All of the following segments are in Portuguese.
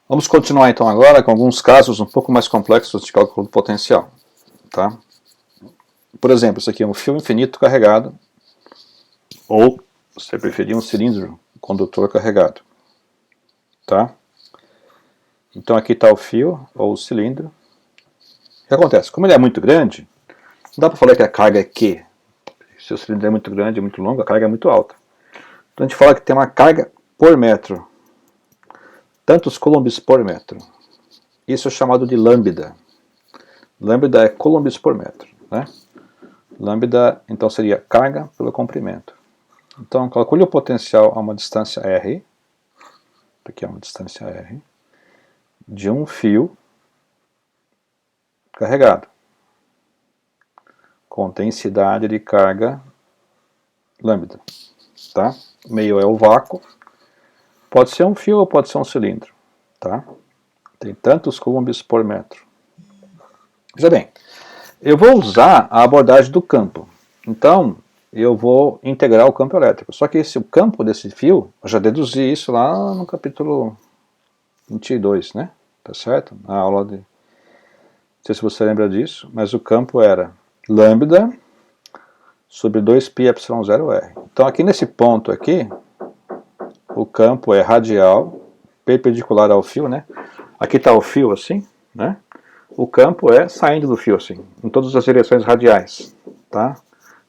Vamos continuar então agora com alguns casos um pouco mais complexos de cálculo potencial. Tá? Por exemplo, isso aqui é um fio infinito carregado, ou, se você preferir, um cilindro condutor carregado. Tá? Então aqui está o fio, ou o cilindro. O que acontece? Como ele é muito grande, não dá para falar que a carga é Q. Se o cilindro é muito grande, muito longo, a carga é muito alta. Então a gente fala que tem uma carga por metro. Tantos coulombs por metro. Isso é chamado de lambda. Lambda é coulombs por metro. Né? Lambda, então, seria carga pelo comprimento. Então, calcule o potencial a uma distância R. Aqui é uma distância R. De um fio carregado. Com densidade de carga lambda. Tá? O meio é o vácuo. Pode ser um fio ou pode ser um cilindro. Tá? Tem tantos coulombs por metro. Veja bem, eu vou usar a abordagem do campo. Então, eu vou integrar o campo elétrico. Só que o campo desse fio, eu já deduzi isso lá no capítulo 22, né? Tá certo? Na aula de... Não sei se você lembra disso, mas o campo era lambda sobre 2πε0r. Então, aqui nesse ponto aqui, o campo é radial, perpendicular ao fio, né? Aqui está o fio assim, né? O campo é saindo do fio assim, em todas as direções radiais, tá?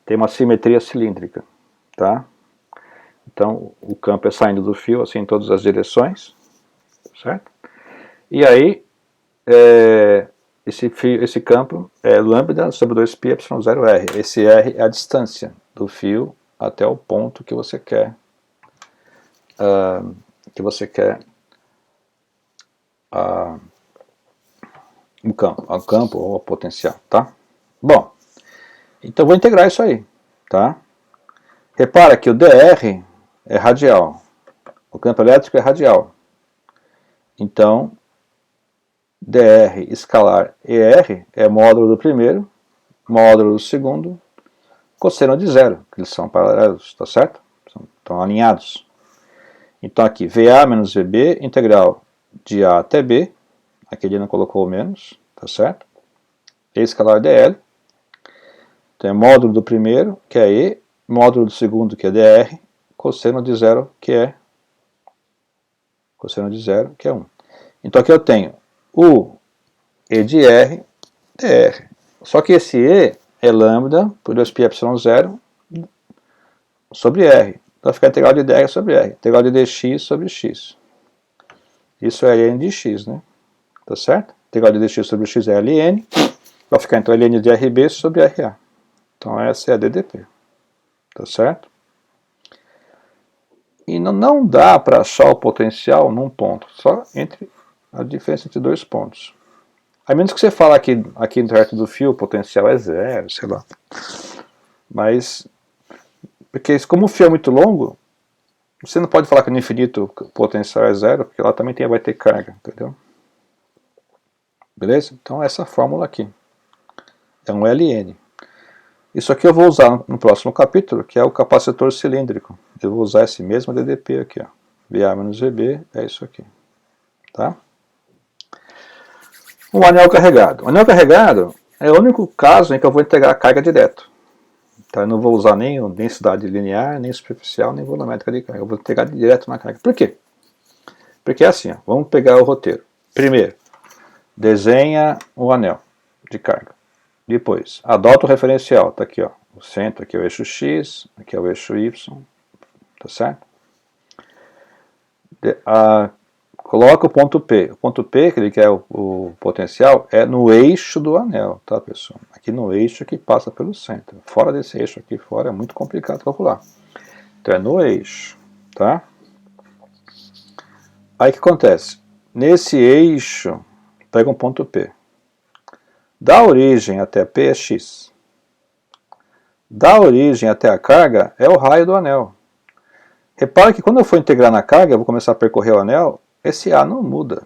Tem uma simetria cilíndrica, tá? Então, o campo é saindo do fio assim em todas as direções, certo? E aí, esse campo é lambda sobre 2πε0r. Esse r é a distância do fio até o ponto que você quer o campo ou a potencial, tá? Bom, então vou integrar isso aí, tá? Repara que o dr é radial, o campo elétrico é radial. Então, dr escalar er é módulo do primeiro, módulo do segundo, cosseno de zero, que eles são paralelos, tá certo? Estão alinhados. Então aqui, VA menos VB, integral de A até B, aqui ele não colocou o menos, tá certo? E escalar dl, então é módulo do primeiro, que é E, módulo do segundo, que é dr, cosseno de zero, que é 1. Então aqui eu tenho o E de R, dr. Só que esse E é lambda por 2πε0 sobre R. Então vai ficar integral de dr sobre R. Integral de dx sobre x. Isso é ln de x, né? Tá certo? Integral de dx sobre x é ln. Vai ficar então ln de rb sobre ra. Então essa é a ddp. Tá certo? E não dá para achar o potencial num ponto. Só entre a diferença entre dois pontos. A menos que você fale aqui perto do fio, o potencial é zero, sei lá. Mas, porque como o fio é muito longo, você não pode falar que no infinito o potencial é zero, porque lá também vai ter carga, entendeu? Beleza? Então essa fórmula aqui é um Ln. Isso aqui eu vou usar no próximo capítulo, que é o capacitor cilíndrico. Eu vou usar esse mesmo ddp aqui, ó. VA menos VB é isso aqui. Tá? O anel carregado. O anel carregado é o único caso em que eu vou integrar a carga direto. Então eu não vou usar nem densidade linear, nem superficial, nem volumétrica de carga. Eu vou integrar direto na carga. Por quê? Porque é assim, ó, vamos pegar o roteiro. Primeiro, desenha o anel de carga. Depois, adota o referencial. Está aqui, ó, o centro, aqui é o eixo X, aqui é o eixo Y. Tá certo? Coloca o ponto P. O ponto P, que ele quer o potencial, é no eixo do anel, tá, pessoal? Aqui no eixo que passa pelo centro. Fora desse eixo aqui fora é muito complicado calcular. Então é no eixo, tá? Aí o que acontece? Nesse eixo, pega um ponto P. Da origem até P é X. Da origem até a carga é o raio do anel. Repara que quando eu for integrar na carga, eu vou começar a percorrer o anel, esse A não muda.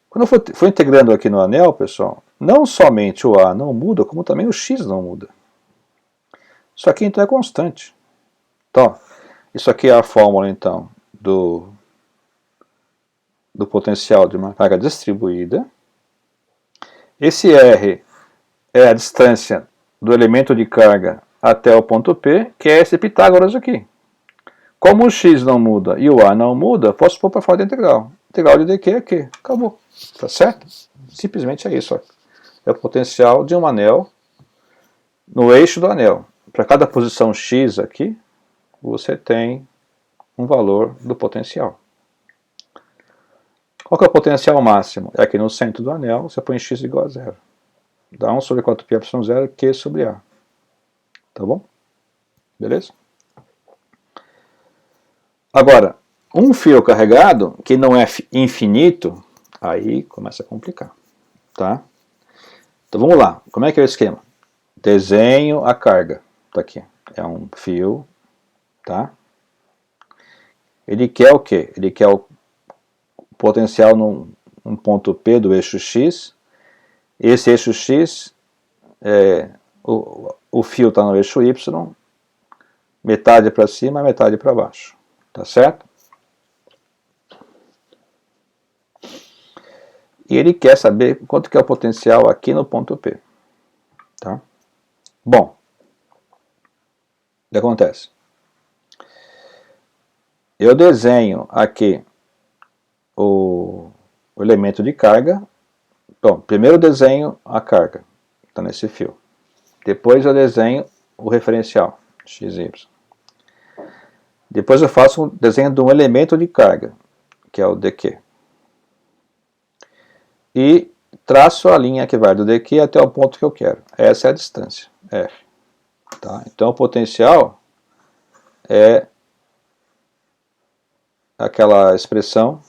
Quando eu for integrando aqui no anel, pessoal, não somente o A não muda, como também o X não muda. Isso aqui então é constante. Então, isso aqui é a fórmula então do do potencial de uma carga distribuída. Esse R é a distância do elemento de carga até o ponto P, que é esse Pitágoras aqui. Como o x não muda e o A não muda, posso pôr para fora da integral. Integral de dq é Q. Acabou. Tá certo? Simplesmente é isso. Ó. É o potencial de um anel no eixo do anel. Para cada posição x aqui, você tem um valor do potencial. Qual que é o potencial máximo? É aqui no centro do anel, você põe x igual a 0. Dá 1 sobre 4πε0, Q sobre A. Tá bom? Beleza? Agora, um fio carregado, que não é infinito, aí começa a complicar. Tá? Então vamos lá. Como é que é o esquema? Desenho a carga. Tá aqui. É um fio. Tá? Ele quer o quê? Ele quer o potencial num ponto P do eixo X. Esse eixo X, o fio está no eixo Y, metade para cima, metade para baixo. Tá certo? E ele quer saber quanto que é o potencial aqui no ponto P. Tá? Bom, o que acontece? Eu desenho aqui o elemento de carga. Bom, primeiro eu desenho a carga, está nesse fio. Depois eu desenho o referencial, XY. Depois eu faço um desenho de um elemento de carga, que é o dq. E traço a linha que vai do dq até o ponto que eu quero. Essa é a distância, F. Tá? Então o potencial é aquela expressão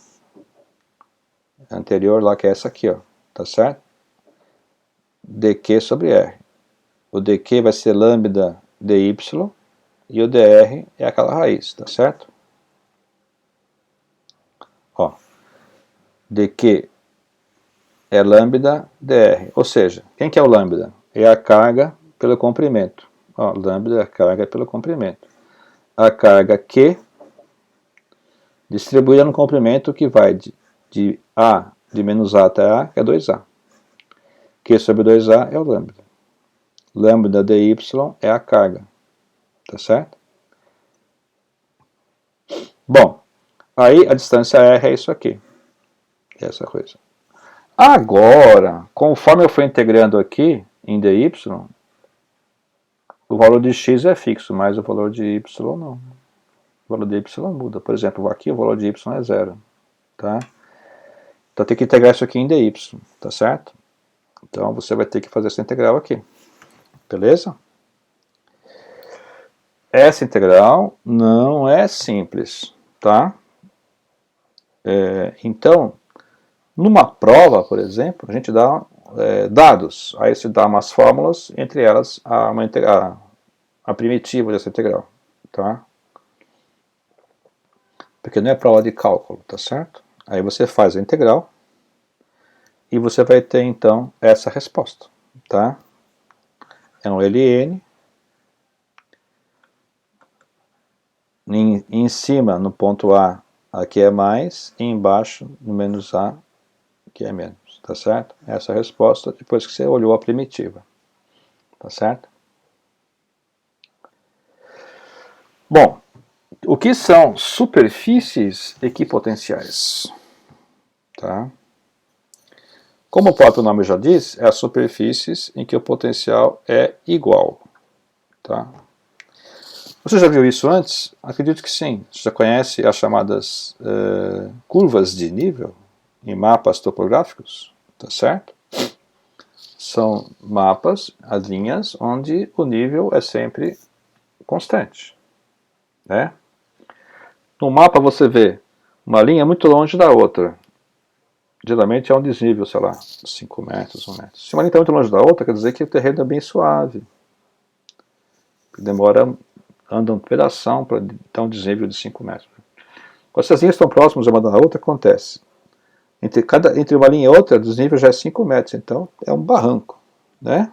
anterior lá, que é essa aqui, ó. Tá certo? dq sobre r. O dq vai ser lambda dy e o dr é aquela raiz, tá certo? Ó, dq é lambda dr, ou seja, quem que é o lambda? É a carga pelo comprimento. Ó, lambda é a carga pelo comprimento. A carga Q distribuída no comprimento que vai de A, de menos A até A, que é 2A. Q sobre 2A é o lambda. Lambda dy é a carga. Tá certo? Bom, aí a distância R é isso aqui. Essa coisa. Agora, conforme eu for integrando aqui em dy, o valor de x é fixo, mas o valor de y não. O valor de y muda. Por exemplo, aqui o valor de y é 0. Tá? Então tem que integrar isso aqui em dy. Tá certo? Então você vai ter que fazer essa integral aqui. Beleza? Essa integral não é simples. Tá? Então, numa prova, por exemplo, a gente dá dados. Aí se dá umas fórmulas, entre elas a primitiva dessa integral. Tá? Porque não é prova de cálculo, tá certo? Aí você faz a integral e você vai ter então essa resposta. Tá? É um ln. Em cima, no ponto A, aqui é mais, e embaixo, no menos A, que é menos, tá certo? Essa é a resposta depois que você olhou a primitiva, tá certo? Bom, o que são superfícies equipotenciais? Tá? Como o próprio nome já diz, é as superfícies em que o potencial é igual. Tá? Você já viu isso antes? Acredito que sim. Você já conhece as chamadas curvas de nível em mapas topográficos? Tá certo? São mapas, as linhas, onde o nível é sempre constante. Né? No mapa você vê uma linha muito longe da outra. Geralmente é um desnível, sei lá, 5 metros, 1 metro. Se uma linha está muito longe da outra, quer dizer que o terreno é bem suave. Anda um pedação para dar um desnível de 5 metros. Quando essas linhas estão próximas uma da outra, acontece. Entre uma linha e outra, o desnível já é 5 metros, então é um barranco. Né?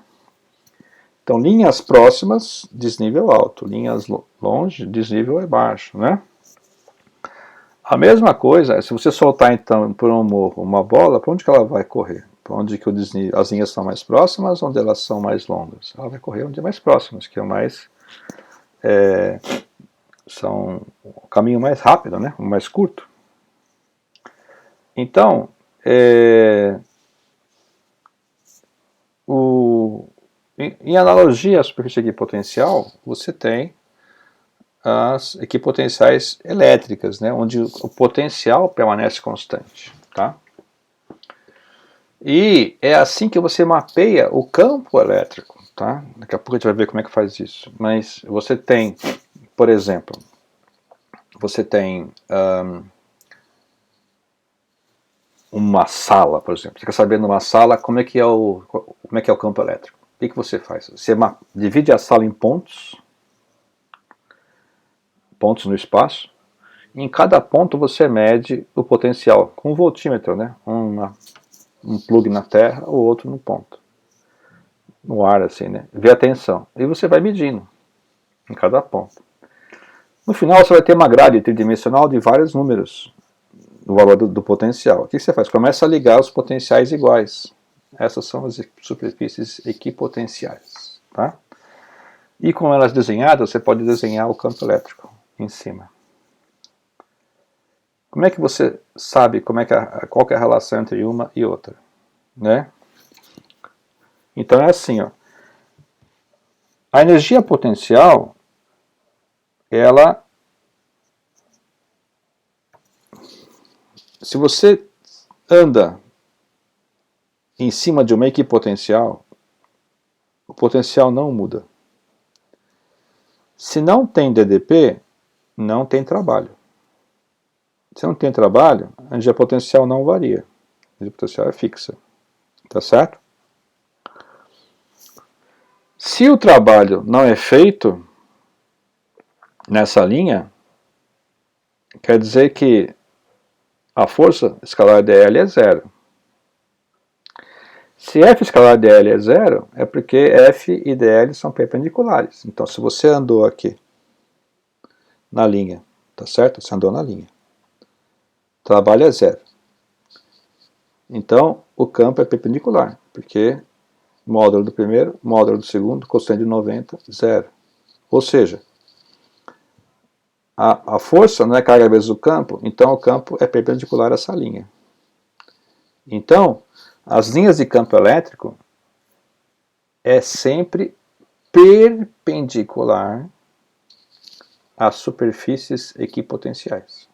Então, linhas próximas, desnível alto. Linhas longe, desnível é baixo. Né? A mesma coisa, se você soltar então por um morro uma bola, para onde que ela vai correr? Para onde que as linhas são mais próximas, onde elas são mais longas? Ela vai correr onde é mais próximas, que é mais são o caminho mais rápido, né? O mais curto. Então, em analogia à superfície equipotencial, você tem as equipotenciais elétricas, né? Onde o potencial permanece constante. Tá? E é assim que você mapeia o campo elétrico. Tá? Daqui a pouco a gente vai ver como é que faz isso. Mas você tem, por exemplo, você tem uma sala, por exemplo. Você quer saber numa sala como é que é o campo elétrico. O que você faz? Você divide a sala em pontos no espaço. E em cada ponto você mede o potencial com um voltímetro, né? Um plug na terra, o outro no ponto. No ar, assim, né? Vê a tensão. E você vai medindo em cada ponto. No final você vai ter uma grade tridimensional de vários números no valor do potencial. O que você faz? Começa a ligar os potenciais iguais. Essas são as superfícies equipotenciais. Tá? E com elas desenhadas, você pode desenhar o campo elétrico em cima. Como é que você sabe qual que é a relação entre uma e outra? Né? Então é assim, ó. A energia potencial, ela, se você anda em cima de uma equipotencial, o potencial não muda. Se não tem DDP, não tem trabalho. Se não tem trabalho, a energia potencial não varia. A energia potencial é fixa. Tá certo? Se o trabalho não é feito nessa linha, quer dizer que a força escalar dl é zero. Se F escalar dl é zero, é porque F e dl são perpendiculares. Então, se você andou aqui na linha, tá certo? Você andou na linha. O trabalho é zero. Então, o campo é perpendicular, porque módulo do primeiro, módulo do segundo, coseno de 90, zero. Ou seja, a força não é carga vezes o campo, então o campo é perpendicular a essa linha. Então, as linhas de campo elétrico é sempre perpendicular às superfícies equipotenciais.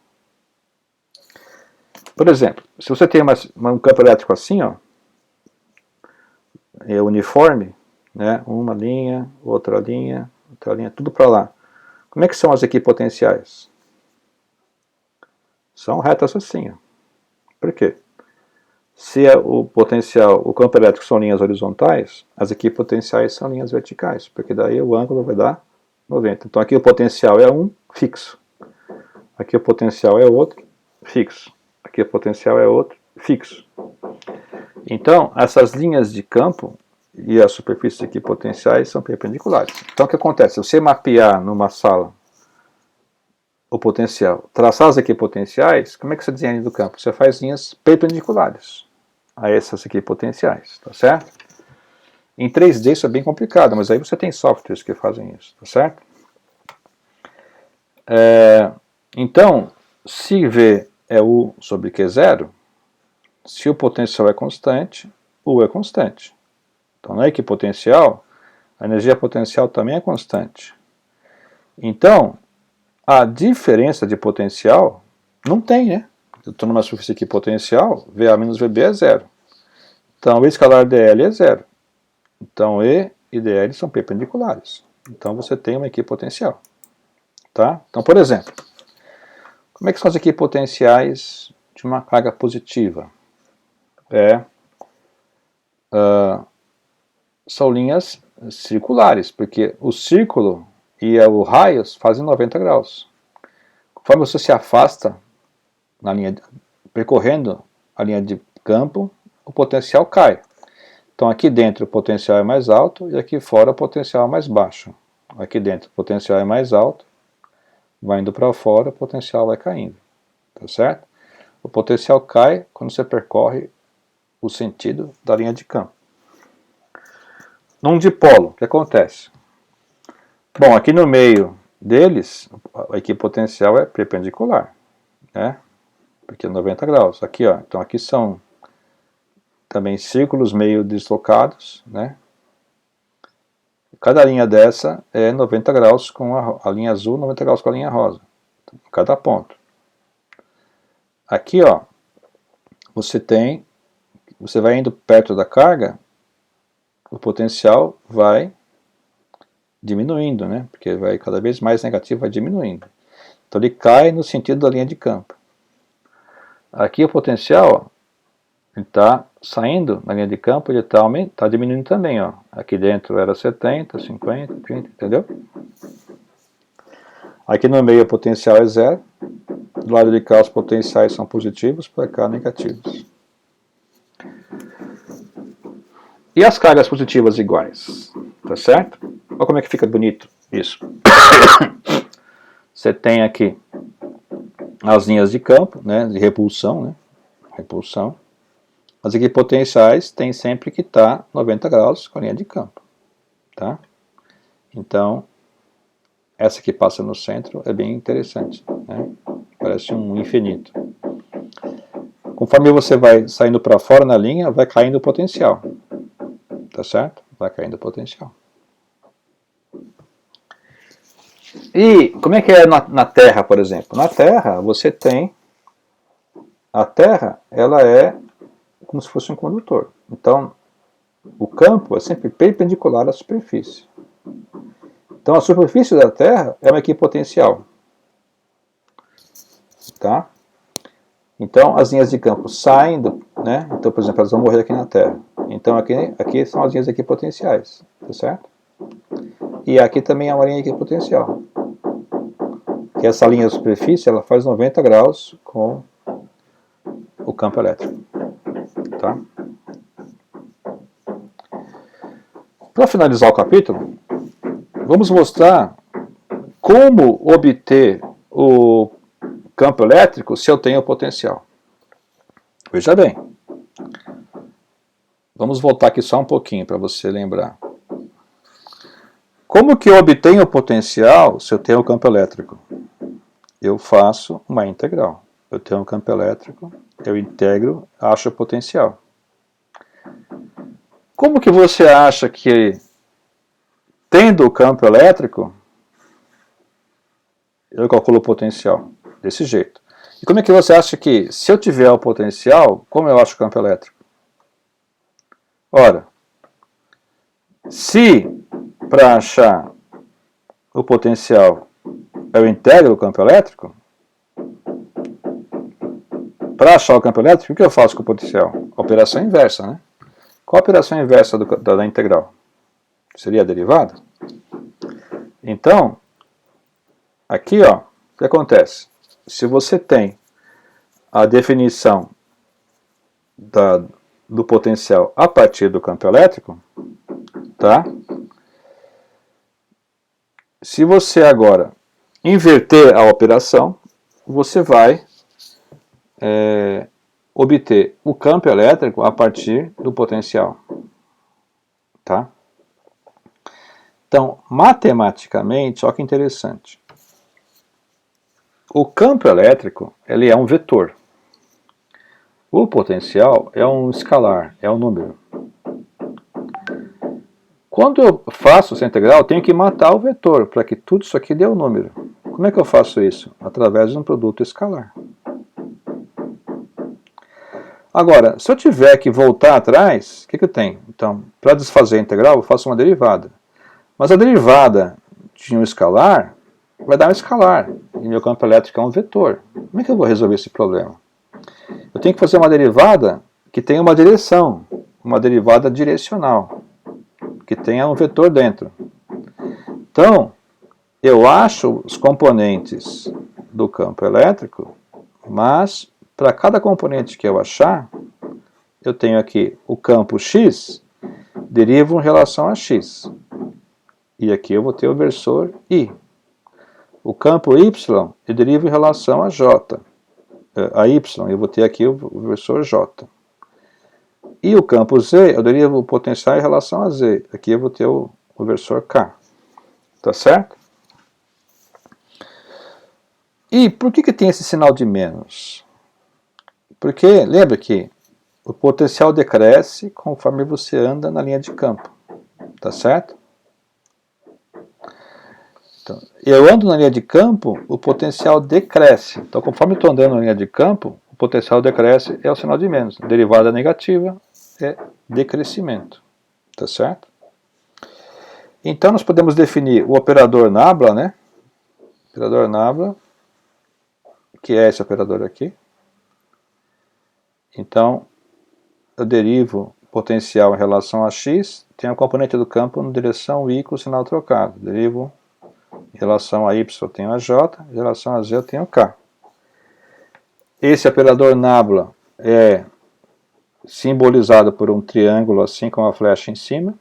Por exemplo, se você tem um campo elétrico assim, ó, é uniforme, né, uma linha, outra linha, tudo para lá. Como é que são as equipotenciais? São retas assim, ó. Por quê? Se o potencial, o campo elétrico são linhas horizontais, as equipotenciais são linhas verticais, porque daí o ângulo vai dar 90. Então aqui o potencial é um fixo. Aqui o potencial é outro fixo. Aqui o potencial é outro fixo. Então, essas linhas de campo e as superfícies equipotenciais são perpendiculares. Então o que acontece? Se você mapear numa sala o potencial, traçar as equipotenciais, como é que você desenha a linha do campo? Você faz linhas perpendiculares a essas equipotenciais, tá certo? Em 3D isso é bem complicado, mas aí você tem softwares que fazem isso, tá certo? Então, se V é U sobre Q0, se o potencial é constante, U é constante. Então, na equipotencial, a energia potencial também é constante. Então, a diferença de potencial não tem, né? Eu estou numa superfície equipotencial, VA menos VB é zero. Então, o escalar dl é zero. Então, E e dl são perpendiculares. Então, você tem uma equipotencial. Tá? Então, por exemplo, como é que são as equipotenciais de uma carga positiva? São linhas circulares, porque o círculo e o raio fazem 90 graus. Conforme você se afasta na linha, percorrendo a linha de campo, o potencial cai. Então aqui dentro o potencial é mais alto e aqui fora o potencial é mais baixo. Aqui dentro o potencial é mais alto, vai indo para fora, o potencial vai caindo. tá certo? O potencial cai quando você percorre o sentido da linha de campo. Num dipolo, o que acontece? Bom, aqui no meio deles, a equipotencial é perpendicular, né? Porque é 90 graus. Aqui, ó, então aqui são também círculos meio deslocados, né? Cada linha dessa é 90 graus com a linha azul, 90 graus com a linha rosa. Cada ponto. Aqui, ó, você vai indo perto da carga, o potencial vai diminuindo, né? Porque vai cada vez mais negativo, vai diminuindo. Então ele cai no sentido da linha de campo. Aqui o potencial, ó, ele está saindo na linha de campo, ele está diminuindo também, ó. Aqui dentro era 70, 50, 30, entendeu? Aqui no meio o potencial é zero. Do lado de cá os potenciais são positivos, para cá negativos. E as cargas positivas iguais, tá certo? Olha como é que fica bonito isso. Você tem aqui as linhas de campo, né, de repulsão, né? Repulsão. As equipotenciais têm sempre que estar 90 graus com a linha de campo, tá? Então, essa que passa no centro é bem interessante, né? Parece um infinito. Conforme você vai saindo para fora na linha, vai caindo o potencial, tá certo? Vai caindo o potencial. E como é que é na Terra, por exemplo? Na Terra, você tem... A Terra, ela é como se fosse um condutor. Então, o campo é sempre perpendicular à superfície. Então, a superfície da Terra é uma equipotencial. Tá? Então, as linhas de campo saem, né? Então, por exemplo, elas vão morrer aqui na Terra. Então, aqui são as linhas equipotenciais. Tá certo? E aqui também é uma linha equipotencial. Que essa linha de superfície, ela faz 90 graus com o campo elétrico. Tá? Para finalizar o capítulo, vamos mostrar como obter o campo elétrico se eu tenho potencial. Veja bem, vamos voltar aqui só um pouquinho para você lembrar. Como que eu obtenho o potencial se eu tenho o campo elétrico? Eu faço uma integral. Eu tenho um campo elétrico, eu integro, acho o potencial. Como que você acha que, tendo o campo elétrico, eu calculo o potencial? Desse jeito. E como é que você acha que, se eu tiver o potencial, como eu acho o campo elétrico? Ora, se para achar o potencial eu integro o campo elétrico, para achar o campo elétrico, o que eu faço com o potencial? Operação inversa, né? Qual a operação inversa da integral? Seria a derivada? Então, aqui, ó, o que acontece? Se você tem a definição do potencial a partir do campo elétrico, tá? Se você agora inverter a operação, você vai obter o campo elétrico a partir do potencial. Tá? Então, matematicamente, olha que interessante. O campo elétrico, ele é um vetor. O potencial é um escalar, é um número. Quando eu faço essa integral, eu tenho que matar o vetor, para que tudo isso aqui dê um número. Como é que eu faço isso? Através de um produto escalar. Agora, se eu tiver que voltar atrás, o que eu tenho? Então, para desfazer a integral, eu faço uma derivada. Mas a derivada de um escalar vai dar um escalar. E meu campo elétrico é um vetor. Como é que eu vou resolver esse problema? Eu tenho que fazer uma derivada que tenha uma direção, uma derivada direcional, que tenha um vetor dentro. Então, eu acho os componentes do campo elétrico, mas para cada componente que eu achar, eu tenho aqui o campo x, derivo em relação a x. E aqui eu vou ter o versor y. O campo y, eu derivo em relação a j. a y, eu vou ter aqui o versor j. E o campo z, eu derivo o potencial em relação a z. Aqui eu vou ter o versor k. Tá certo? E por que tem esse sinal de menos? Porque, lembra que o potencial decresce conforme você anda na linha de campo. Tá certo? Então, eu ando na linha de campo, o potencial decresce. Então, conforme eu estou andando na linha de campo, o potencial decresce é o sinal de menos. Derivada negativa é decrescimento. Tá certo? Então, nós podemos definir o operador nabla, né? Operador nabla, que é esse operador aqui. Então, eu derivo potencial em relação a x, tenho a componente do campo na direção y com o sinal trocado. Derivo em relação a y, eu tenho a j, em relação a z, eu tenho k. Esse operador nabla é simbolizado por um triângulo assim com a flecha em cima.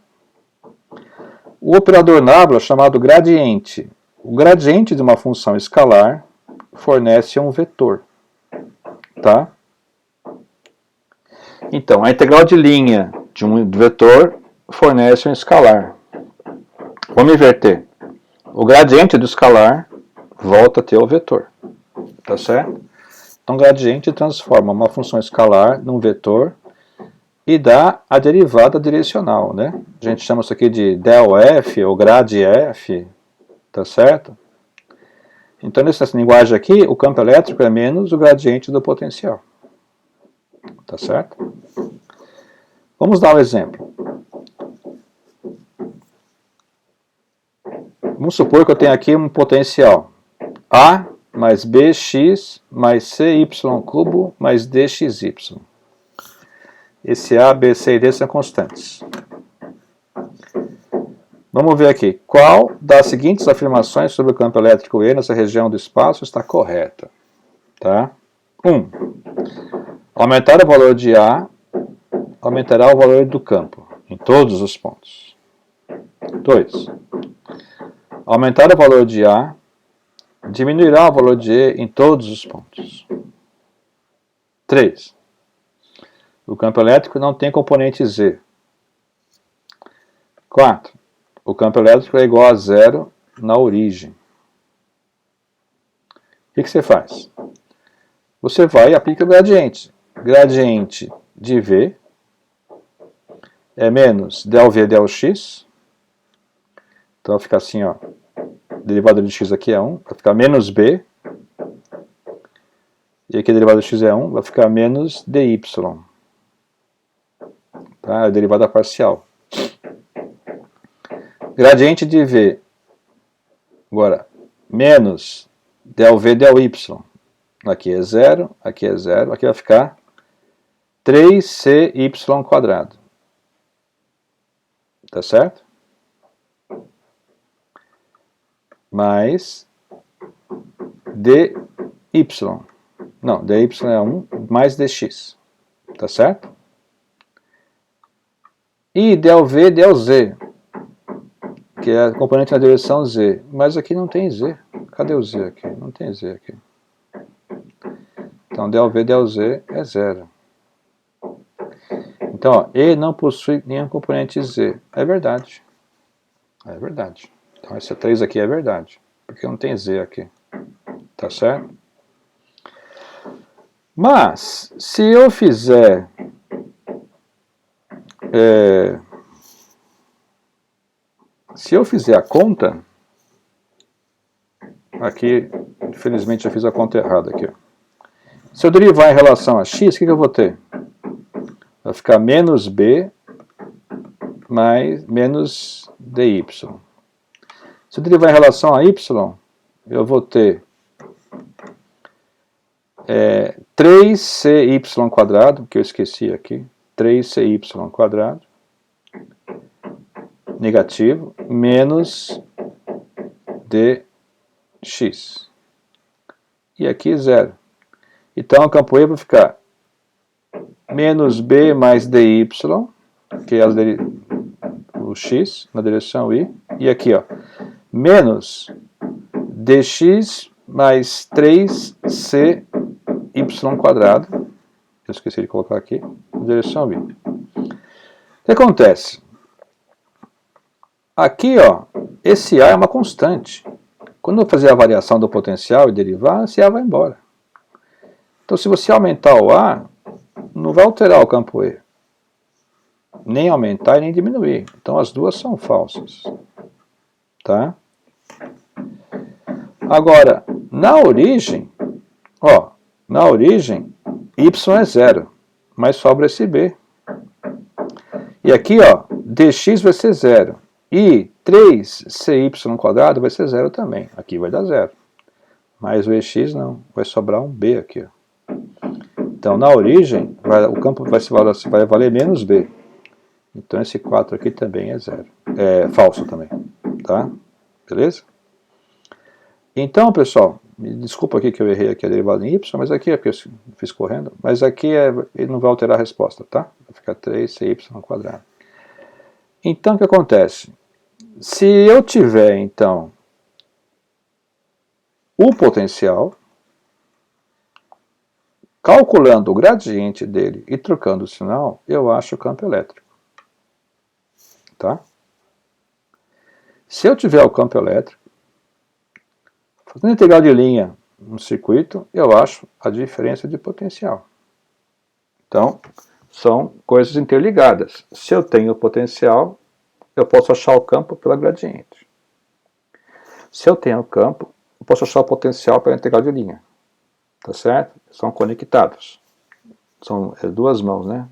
O operador nabla é chamado gradiente. O gradiente de uma função escalar fornece um vetor. Tá? Então, a integral de linha de um vetor fornece um escalar. Vamos inverter. O gradiente do escalar volta a ter o vetor. Tá certo? Então, o gradiente transforma uma função escalar num vetor e dá a derivada direcional, né? A gente chama isso aqui de del f ou grad f, tá certo? Então, nessa linguagem aqui, o campo elétrico é menos o gradiente do potencial. Tá certo? Vamos dar um exemplo. Vamos supor que eu tenho aqui um potencial A mais BX mais CY cubo mais DXY. Esse A, B, C e D são constantes. Vamos ver aqui. Qual das seguintes afirmações sobre o campo elétrico E nessa região do espaço está correta? Tá? 1. Aumentar o valor de A aumentará o valor do campo em todos os pontos. 2. Aumentar o valor de A diminuirá o valor de E em todos os pontos. 3. O campo elétrico não tem componente Z. 4. O campo elétrico é igual a zero na origem. O que você faz? Você vai e aplica o gradiente. Gradiente de V é menos del V del X. Então vai ficar assim, ó. Derivada de x aqui é 1, vai ficar menos B. E aqui a derivada de x é 1, vai ficar menos dy. Tá? A derivada parcial. Gradiente de V. Agora, menos del V del Y. Aqui é zero, aqui é zero. Aqui vai ficar 3cy quadrado. Tá certo? Mais dy. Não, dy é 1 mais dx. Tá certo? E del V del Z, que é a componente na direção Z. Mas aqui não tem Z. Cadê o Z aqui? Não tem Z aqui. Então, del V del Z é zero. Então, ó, E não possui nenhum componente Z. É verdade. É verdade. Então, esse 3 aqui é verdade. Porque não tem Z aqui. Tá certo? Mas, se eu fizer... se eu fizer a conta... Aqui, infelizmente, eu fiz a conta errada aqui. Ó. Se eu derivar em relação a x, o que eu vou ter? Vai ficar menos b mais menos dy. Se eu derivar em relação a y, eu vou ter 3cy quadrado, que eu esqueci aqui, 3cy quadrado, negativo, menos dx. E aqui zero. Então, o campo E vai ficar menos b mais dy, que é o x na direção y, e aqui, ó, menos dx mais 3c y², eu esqueci de colocar aqui, direção y. O que acontece? Aqui, ó, esse A é uma constante. Quando eu fazer a variação do potencial e derivar, esse A vai embora. Então, se você aumentar o A, não vai alterar o campo E. Nem aumentar e nem diminuir. Então, as duas são falsas. Tá? Agora, na origem, ó, na origem, y é 0, mas sobra esse b. E aqui, ó, dx vai ser 0. E 3cy² vai ser 0 também. Aqui vai dar 0. Mas o ex não, vai sobrar um b aqui, ó. Então, na origem, o campo vai valer menos b. Então, esse 4 aqui também é 0. É falso também, tá? Beleza? Então, pessoal, me desculpa aqui que eu errei aqui a derivada em y, mas aqui é porque eu fiz correndo, mas aqui ele não vai alterar a resposta, tá? Vai ficar 3cy². Então, o que acontece? Se eu tiver, então, o potencial, calculando o gradiente dele e trocando o sinal, eu acho o campo elétrico. Tá? Se eu tiver o campo elétrico, fazendo integral de linha no circuito, eu acho a diferença de potencial. Então, são coisas interligadas. Se eu tenho o potencial, eu posso achar o campo pela gradiente. Se eu tenho o campo, eu posso achar o potencial pela integral de linha. Tá certo? São conectados. São duas mãos, né?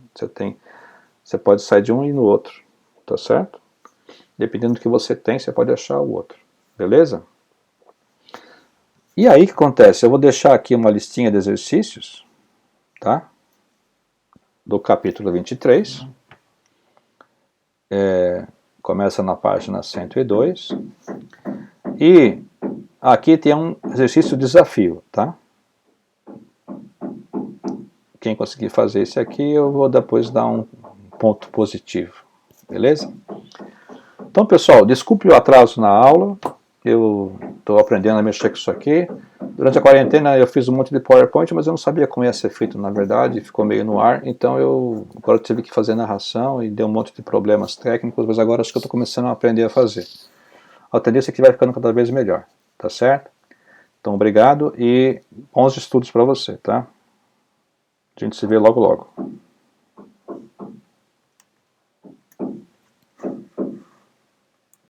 Você pode sair de um e no outro. Tá certo? Dependendo do que você tem, você pode achar o outro. Beleza? E aí o que acontece? Eu vou deixar aqui uma listinha de exercícios, tá? Do capítulo 23. Começa na página 102. E aqui tem um exercício desafio, tá? Quem conseguir fazer esse aqui, eu vou depois dar um ponto positivo. Beleza? Então, pessoal, desculpe o atraso na aula. Eu estou aprendendo a mexer com isso aqui. Durante a quarentena eu fiz um monte de PowerPoint, mas eu não sabia como ia ser feito na verdade, ficou meio no ar, então eu agora tive que fazer narração e deu um monte de problemas técnicos, mas agora acho que eu estou começando a aprender a fazer. A tendência é que vai ficando cada vez melhor, tá certo? Então obrigado e bons estudos para você, tá? A gente se vê logo logo.